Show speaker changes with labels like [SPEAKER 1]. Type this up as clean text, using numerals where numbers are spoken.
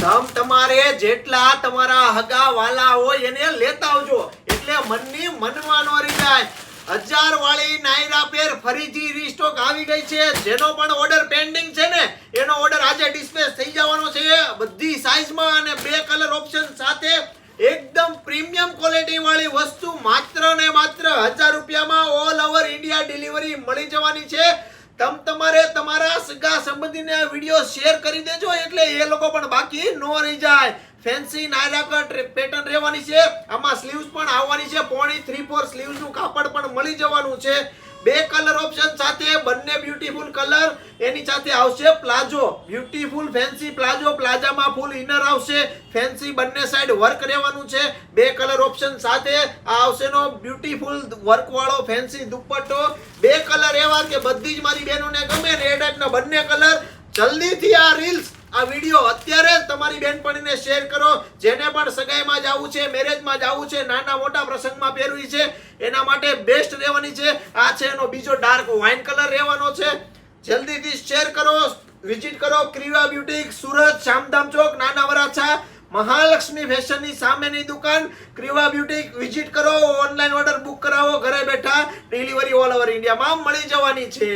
[SPEAKER 1] તમારે જેટલા તમારા હગા વાલા હોય એને લેતા આવજો, એટલે મનની મનમાં ન રહી જાય. 1000 વાળી નાયરા પેર ફરીથી રીસ્ટોક આવી ગઈ છે. જેનો પણ ઓર્ડર પેન્ડિંગ છે ને એનો ઓર્ડર આજે ડિસ્પેચ થઈ જવાનો છે. બધી સાઈઝમાં અને 2 કલર ઓપ્શન સાથે એકદમ પ્રીમિયમ ક્વોલિટી વાળી વસ્તુ માત્ર ને માત્ર 1000 રૂપિયામાં ઓલ ઓવર ઇન્ડિયા ડિલિવરી મળી જવાની છે. તમારે તમારા સગા સંબંધીને આ વિડિયો શેર કરી દેજો, એટલે એ લોકો પણ બાકી ન રહી જાય. ફેન્સી નાયરા કટ પેટર્ન રહેવાની છે. આમાં સ્લીવ્સ પણ આવવાની છે. પોણી 3/4 સ્લીવ્સ નું કાપડ પણ મળી જવાનું છે. 2 કલર ઓપ્શન સાથે બંને બ્યુટીફુલ કલર. એની સાથે આવશે પ્લાઝો, બ્યુટીફુલ ફેન્સી પ્લાઝો. પ્લાઝામાં ફૂલ ઇનર આવશે. ફેન્સી બંને સાઈડ વર્ક રહેવાનું છે. 2 કલર ઓપ્શન સાથે આ આવશે નો બ્યુટીફુલ વર્ક વાળો ફેન્સી દુપટ્ટો. 2 કલર એવા કે બધી જ મારી બહેનોને ગમે ને એ ટાઈપના બંને કલર. જલ્દીથી આ રીલ્સ આ વિડિયો અત્યારે જ તમારી બેનપણીને શેર કરો. જેને પણ સગાઈમાં જવું છે, મેરેજમાં જવું છે, નાના મોટા પ્રસંગમાં પહેરવી છે, એના માટે બેસ્ટ રહેવાની છે. આ છે એનો બીજો ડાર્ક વાઇન કલર રહેવાનો છે. જલ્દીથી શેર કરો, વિઝિટ કરો ક્રીવા બ્યુટીક, સુરત, શામધામ ચોક, નાના વરાછા, મહાલક્ષ્મી ફેશનની સામેની દુકાન ક્રીવા બ્યુટીક. વિઝિટ કરો, ઓનલાઈન ઓર્ડર બુક કરાવો, ઘરે બેઠા ડિલિવરી ઓલ ઓવર ઇન્ડિયામાં મળી જવાની છે.